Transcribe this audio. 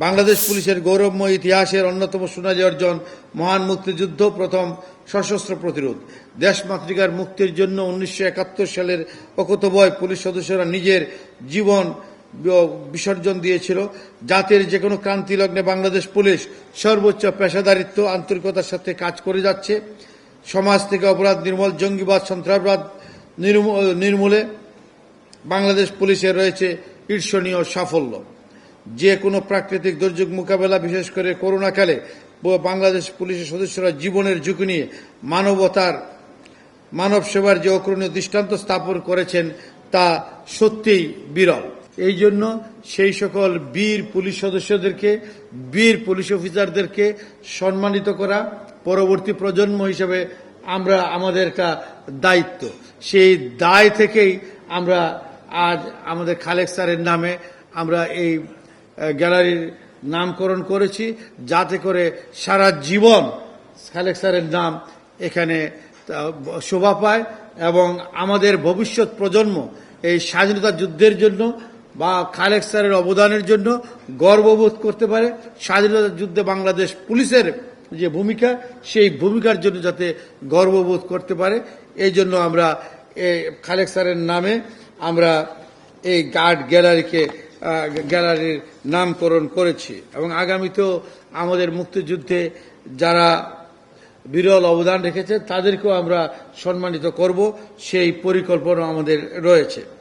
বাংলাদেশ পুলিশের গৌরবময় ইতিহাসের অন্যতম সোনালী অর্জন মহান মুক্তিযুদ্ধ, প্রথম সশস্ত্র প্রতিরোধ। দেশমাতৃকার মুক্তির জন্য 1971 সালের অকুতোভয় পুলিশ সদস্যরা নিজের জীবন বিসর্জন দিয়েছিল। জাতির যে কোনো ক্রান্তি লগ্নে বাংলাদেশ পুলিশ সর্বোচ্চ পেশাদারিত্ব, আন্তরিকতার সাথে কাজ করে যাচ্ছে। সমাজ থেকে অপরাধ নির্মূল, জঙ্গিবাদ, সন্ত্রাসবাদ নির্মূলে বাংলাদেশ পুলিশের রয়েছে ঈর্ষণীয় সাফল্য। যে কোনো প্রাকৃতিক দুর্যোগ মোকাবেলা, বিশেষ করে করোনাকালে বাংলাদেশ পুলিশের সদস্যরা জীবনের ঝুঁকি নিয়ে মানব সেবার যে অগ্রণীয় দৃষ্টান্ত স্থাপন করেছেন তা সত্যিই বিরল। এই জন্য সেই সকল বীর পুলিশ সদস্যদেরকে, বীর পুলিশ অফিসারদেরকে সম্মানিত করা পরবর্তী প্রজন্ম হিসেবে আমাদের একটা দায়িত্ব। সেই দায় থেকেই আমরা আজ আমাদের খালেক স্যারের নামে আমরা এই গ্যালারির নামকরণ করেছি, যাতে করে সারা জীবন খালেক স্যারের নাম এখানে শোভা পায় এবং আমাদের ভবিষ্যৎ প্রজন্ম এই স্বাধীনতা যুদ্ধের জন্য বা খালেক স্যারের অবদানের জন্য গর্ববোধ করতে পারে। স্বাধীনতা যুদ্ধে বাংলাদেশ পুলিশের যে ভূমিকা, সেই ভূমিকার জন্য যাতে গর্ববোধ করতে পারে, এই জন্য আমরা এই খালেক স্যারের নামে আমরা এই গার্ড গ্যালারির নামকরণ করেছি এবং আগামীতেও আমাদের মুক্তিযুদ্ধে যারা বিরল অবদান রেখেছে তাদেরকেও আমরা সম্মানিত করব, সেই পরিকল্পনা আমাদের রয়েছে।